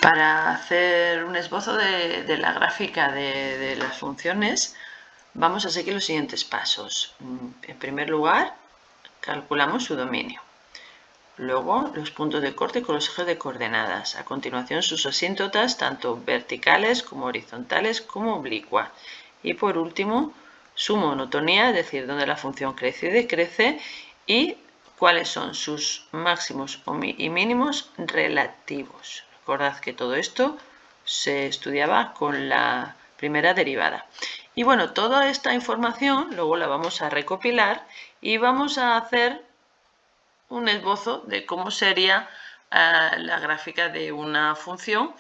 Para hacer un esbozo de la gráfica de las funciones, vamos a seguir los siguientes pasos. En primer lugar, calculamos su dominio. Luego, los puntos de corte con los ejes de coordenadas. A continuación, sus asíntotas, tanto verticales como horizontales como oblicuas. Y por último, su monotonía, es decir, donde la función crece y decrece, y cuáles son sus máximos y mínimos relativos. Recordad que todo esto se estudiaba con la primera derivada. Y bueno, toda esta información luego la vamos a recopilar y vamos a hacer un esbozo de cómo sería la gráfica de una función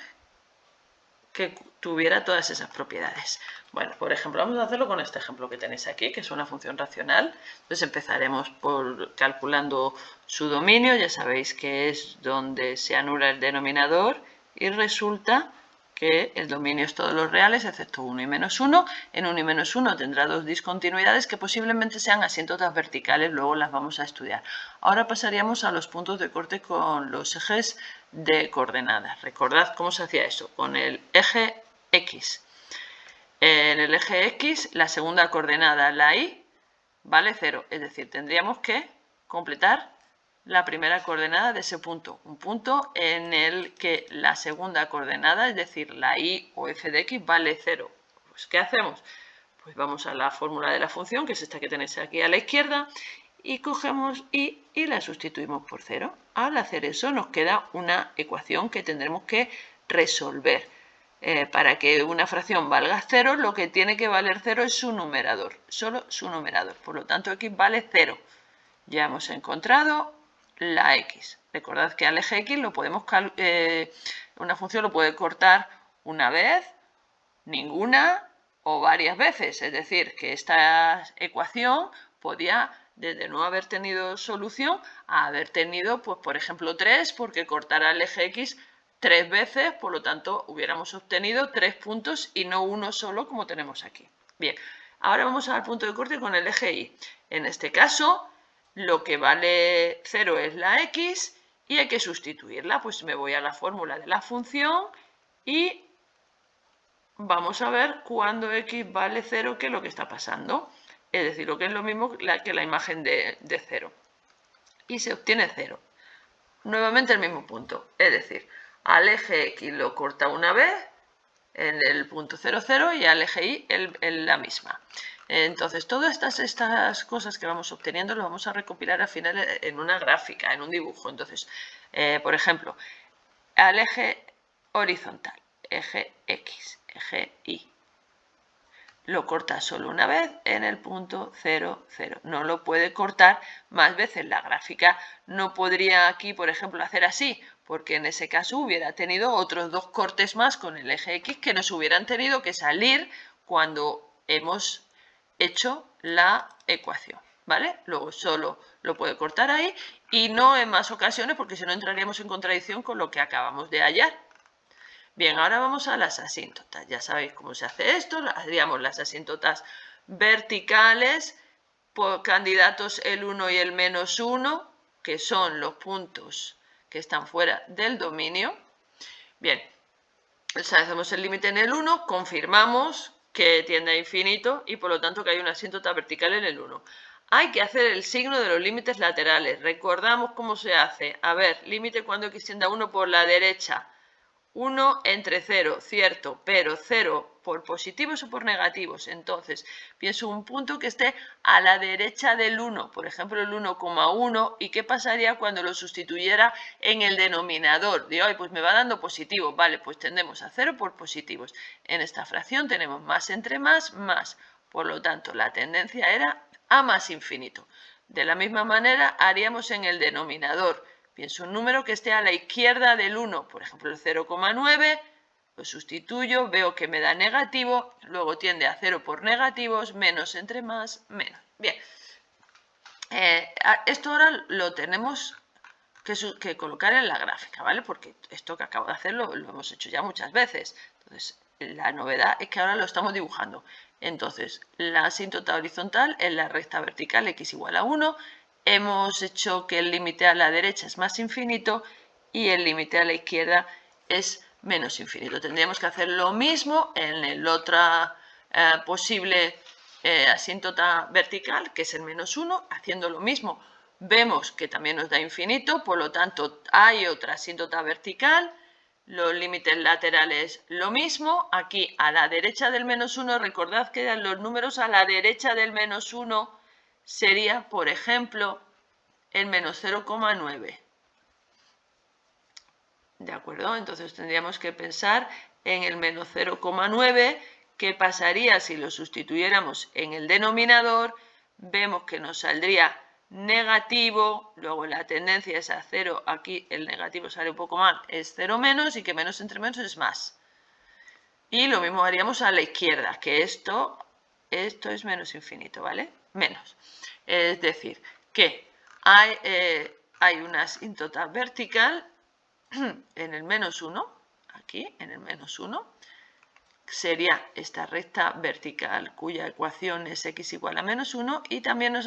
que tuviera todas esas propiedades. Bueno, por ejemplo, vamos a hacerlo con este ejemplo que tenéis aquí, que es una función racional. Entonces empezaremos por calculando su dominio, ya sabéis que es donde se anula el denominador y resulta que el dominio es todos los reales excepto 1 y menos 1. En 1 y menos 1 tendrá dos discontinuidades que posiblemente sean asíntotas verticales, luego las vamos a estudiar. Ahora pasaríamos a los puntos de corte con los ejes de coordenadas. Recordad cómo se hacía eso, con el eje X. En el eje X, la segunda coordenada, la Y, vale 0. Es decir, tendríamos que completar la primera coordenada de ese punto. Un punto en el que la segunda coordenada, es decir, la Y o f de X, vale 0. Pues, ¿qué hacemos? Pues vamos a la fórmula de la función, que es esta que tenéis aquí a la izquierda, y cogemos y la sustituimos por 0. Al hacer eso nos queda una ecuación que tendremos que resolver. Para que una fracción valga 0, lo que tiene que valer 0 es su numerador, solo su numerador. Por lo tanto, x vale 0. Ya hemos encontrado la x. Recordad que al eje x lo podemos una función lo puede cortar una vez, ninguna o varias veces. Es decir, que esta ecuación podía, desde no haber tenido solución, a haber tenido, pues, por ejemplo, 3, porque cortara el eje x 3 veces, por lo tanto, hubiéramos obtenido 3 puntos y no uno solo como tenemos aquí. Bien, ahora vamos al punto de corte con el eje y. En este caso, lo que vale 0 es la x y hay que sustituirla. Pues me voy a la fórmula de la función y vamos a ver cuándo x vale 0, qué es lo que está pasando. Es decir, lo que es lo mismo que la imagen de 0. Y se obtiene 0. Nuevamente el mismo punto. Es decir, al eje x lo corta una vez en el punto 0, 0 y al eje y en la misma. Entonces, todas estas cosas que vamos obteniendo las vamos a recopilar al final en una gráfica, en un dibujo. Entonces, por ejemplo, al eje horizontal, eje x, eje y. Lo corta solo una vez en el punto 0, 0. No lo puede cortar más veces. La gráfica no podría aquí, por ejemplo, hacer así, porque en ese caso hubiera tenido otros dos cortes más con el eje X que nos hubieran tenido que salir cuando hemos hecho la ecuación, ¿vale? Luego solo lo puede cortar ahí y no en más ocasiones, porque si no entraríamos en contradicción con lo que acabamos de hallar. Bien, ahora vamos a las asíntotas. Ya sabéis cómo se hace esto. Haríamos las asíntotas verticales por candidatos el 1 y el menos 1, que son los puntos que están fuera del dominio. Bien, hacemos el límite en el 1, confirmamos que tiende a infinito y por lo tanto que hay una asíntota vertical en el 1. Hay que hacer el signo de los límites laterales. Recordamos cómo se hace. A ver, límite cuando x tiende a 1 por la derecha. 1 entre 0, cierto, pero 0 por positivos o por negativos. Entonces, pienso un punto que esté a la derecha del 1, por ejemplo el 1,1, ¿y qué pasaría cuando lo sustituyera en el denominador? Digo, ay, pues me va dando positivo. Vale, pues tendemos a 0 por positivos. En esta fracción tenemos más entre más, más. Por lo tanto, la tendencia era a más infinito. De la misma manera, haríamos en el denominador. Pienso un número que esté a la izquierda del 1, por ejemplo el 0,9, lo sustituyo, veo que me da negativo, luego tiende a 0 por negativos, menos entre más, menos. Bien, esto ahora lo tenemos que colocar en la gráfica, ¿vale? Porque esto que acabo de hacer lo hemos hecho ya muchas veces. Entonces, la novedad es que ahora lo estamos dibujando. Entonces, la asíntota horizontal es la recta vertical x igual a 1. Hemos hecho que el límite a la derecha es más infinito y el límite a la izquierda es menos infinito. Tendríamos que hacer lo mismo en el otro posible asíntota vertical, que es el menos 1, haciendo lo mismo. Vemos que también nos da infinito, por lo tanto hay otra asíntota vertical, los límites laterales lo mismo. Aquí a la derecha del menos 1, recordad que los números a la derecha del menos 1 sería, por ejemplo, el menos 0,9. ¿De acuerdo? Entonces tendríamos que pensar en el menos 0,9. ¿Qué pasaría si lo sustituyéramos en el denominador? Vemos que nos saldría negativo, luego la tendencia es a 0, aquí el negativo sale un poco mal, es 0 menos, y que menos entre menos es más. Y lo mismo haríamos a la izquierda, que esto es menos infinito, ¿vale? Menos. Es decir, que hay una asíntota vertical en el menos 1, aquí en el menos 1, sería esta recta vertical cuya ecuación es x igual a menos 1, y también nos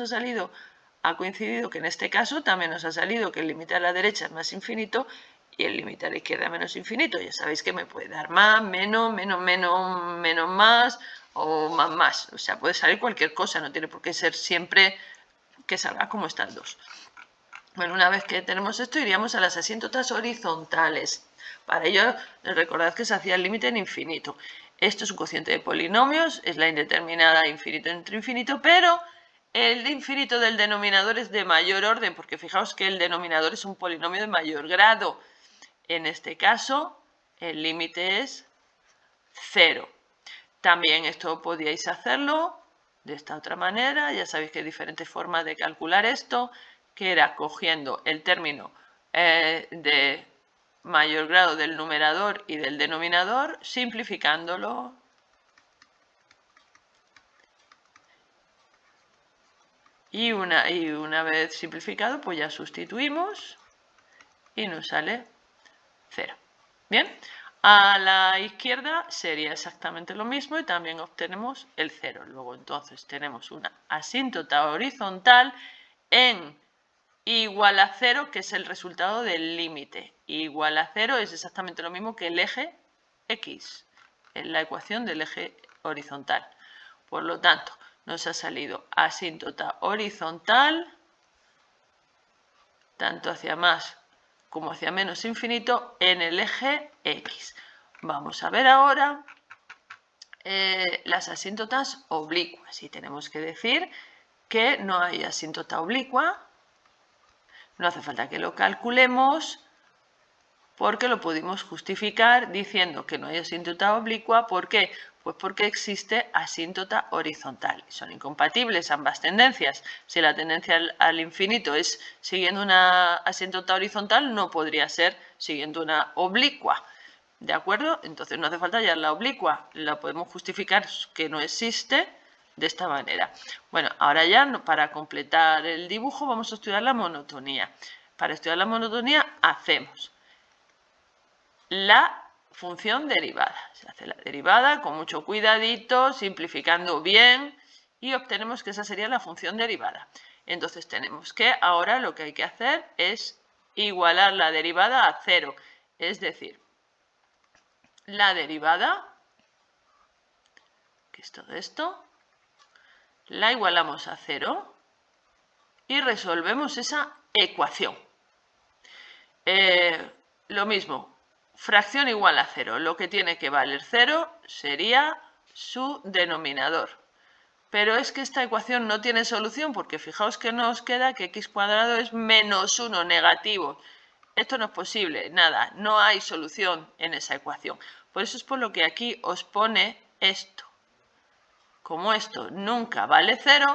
ha coincidido que en este caso también nos ha salido que el límite a la derecha es más infinito y el límite a la izquierda menos infinito. Ya sabéis que me puede dar más, menos, menos más o más. O sea, puede salir cualquier cosa, no tiene por qué ser siempre que salga como estas dos. Bueno, una vez que tenemos esto, iríamos a las asíntotas horizontales. Para ello, recordad que se hacía el límite en infinito. Esto es un cociente de polinomios, es la indeterminada infinito entre infinito, pero el infinito del denominador es de mayor orden, porque fijaos que el denominador es un polinomio de mayor grado. En este caso, el límite es 0. También esto podíais hacerlo de esta otra manera. Ya sabéis que hay diferentes formas de calcular esto, que era cogiendo el término de mayor grado del numerador y del denominador, simplificándolo. Y una vez simplificado, pues ya sustituimos y nos sale 0. Bien, a la izquierda sería exactamente lo mismo y también obtenemos el 0. Luego entonces tenemos una asíntota horizontal en igual a 0, que es el resultado del límite. Igual a 0 es exactamente lo mismo que el eje X, en la ecuación del eje horizontal. Por lo tanto, nos ha salido asíntota horizontal, tanto hacia más como hacia menos infinito, en el eje X. Vamos a ver ahora las asíntotas oblicuas. Y tenemos que decir que no hay asíntota oblicua. No hace falta que lo calculemos, porque lo pudimos justificar diciendo que no hay asíntota oblicua. ¿Por qué? Pues porque existe asíntota horizontal. Son incompatibles ambas tendencias. Si la tendencia al infinito es siguiendo una asíntota horizontal, no podría ser siguiendo una oblicua. ¿De acuerdo? Entonces no hace falta hallar la oblicua. La podemos justificar que no existe de esta manera. Bueno, ahora ya para completar el dibujo vamos a estudiar la monotonía. Para estudiar la monotonía hacemos la función derivada. Se hace la derivada con mucho cuidadito, simplificando bien, y obtenemos que esa sería la función derivada. Entonces tenemos que ahora lo que hay que hacer es igualar la derivada a 0. Es decir, la derivada, que es todo esto, la igualamos a 0 y resolvemos esa ecuación. Lo mismo, fracción igual a 0. Lo que tiene que valer 0 sería su denominador. Pero es que esta ecuación no tiene solución, porque fijaos que nos queda que x cuadrado es menos 1 negativo. Esto no es posible, nada, no hay solución en esa ecuación. Por eso es por lo que aquí os pone esto. Como esto nunca vale 0,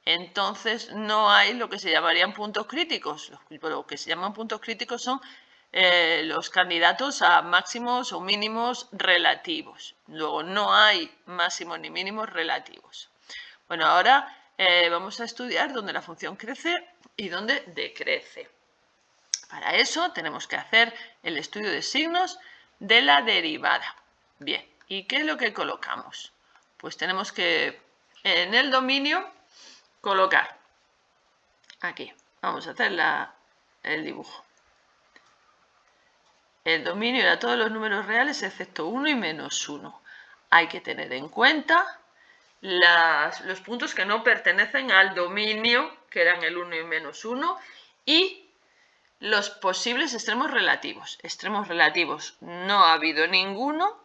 entonces no hay lo que se llamarían puntos críticos. Lo que se llaman puntos críticos son los candidatos a máximos o mínimos relativos. Luego no hay máximos ni mínimos relativos. Bueno, ahora vamos a estudiar dónde la función crece y dónde decrece. Para eso tenemos que hacer el estudio de signos de la derivada. Bien, ¿y qué es lo que colocamos? Pues tenemos que en el dominio colocar aquí. Vamos a hacer el dibujo. el dominio era todos los números reales excepto 1 y menos 1. Hay que tener en cuenta los puntos que no pertenecen al dominio, que eran el 1 y menos 1, y los posibles extremos relativos. Extremos relativos no ha habido ninguno,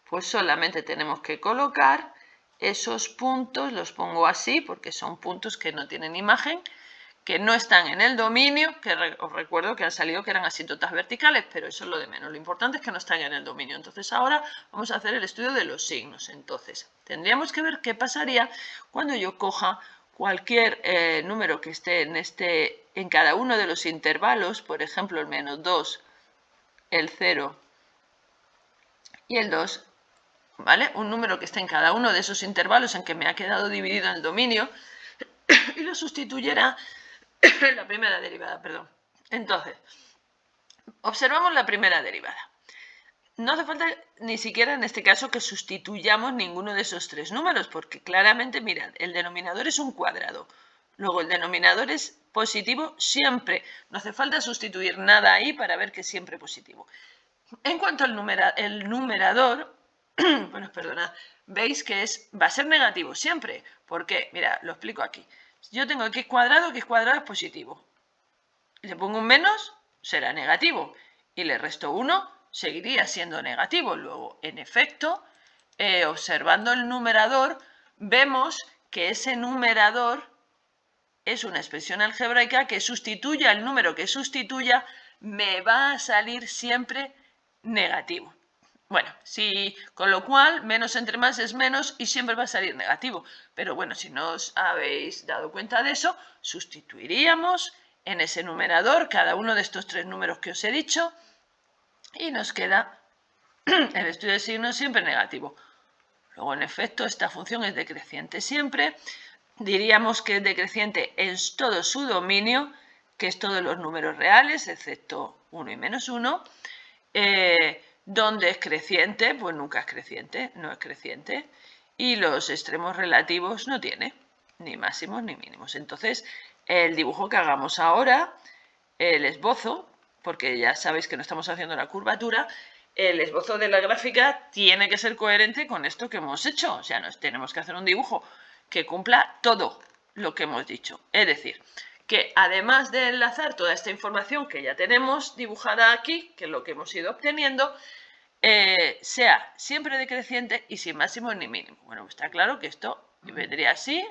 pues solamente tenemos que colocar esos puntos, los pongo así porque son puntos que no tienen imagen, que no están en el dominio, que os recuerdo que han salido que eran asíntotas verticales, pero eso es lo de menos. Lo importante es que no están en el dominio. Entonces ahora vamos a hacer el estudio de los signos. Entonces tendríamos que ver qué pasaría cuando yo coja cualquier número que esté en cada uno de los intervalos, por ejemplo el -2, el 0 y el 2, ¿vale? Un número que esté en cada uno de esos intervalos en que me ha quedado dividido en el dominio y lo sustituyera la primera derivada, perdón. Entonces, observamos la primera derivada. No hace falta ni siquiera en este caso que sustituyamos ninguno de esos tres números, porque claramente, mirad, el denominador es un cuadrado. Luego el denominador es positivo siempre. No hace falta sustituir nada ahí para ver que es siempre positivo. En cuanto al numerador, bueno, perdonad, veis que va a ser negativo siempre. ¿Por qué? Mira, lo explico aquí. Yo tengo x cuadrado es positivo. Le pongo un menos, será negativo. Y le resto 1, seguiría siendo negativo. Luego, en efecto, observando el numerador, vemos que ese numerador es una expresión algebraica que sustituya el número que sustituya, me va a salir siempre negativo. Bueno, con lo cual, menos entre más es menos y siempre va a salir negativo. Pero bueno, si no os habéis dado cuenta de eso, sustituiríamos en ese numerador cada uno de estos tres números que os he dicho y nos queda el estudio de signos siempre negativo. Luego, en efecto, esta función es decreciente siempre. Diríamos que es decreciente en todo su dominio, que es todos los números reales, excepto 1 y menos 1. Donde es creciente, pues nunca es creciente, no es creciente. Y los extremos relativos no tiene, ni máximos ni mínimos. Entonces, el dibujo que hagamos ahora, el esbozo, porque ya sabéis que no estamos haciendo la curvatura, el esbozo de la gráfica tiene que ser coherente con esto que hemos hecho. O sea, tenemos que hacer un dibujo que cumpla todo lo que hemos dicho. Es decir, que además de enlazar toda esta información que ya tenemos dibujada aquí, que es lo que hemos ido obteniendo, sea siempre decreciente y sin máximo ni mínimo. Bueno, pues está claro que esto vendría así.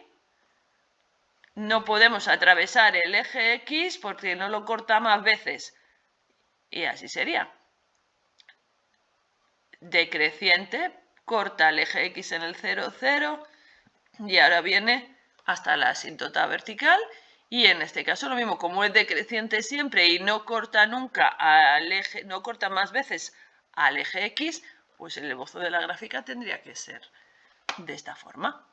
No podemos atravesar el eje X porque no lo corta más veces. Y así sería. Decreciente, corta el eje X en el 0, 0, y ahora viene hasta la asíntota vertical. Y en este caso lo mismo, como es decreciente siempre y no corta nunca al eje, no corta más veces al eje X, pues el esbozo de la gráfica tendría que ser de esta forma.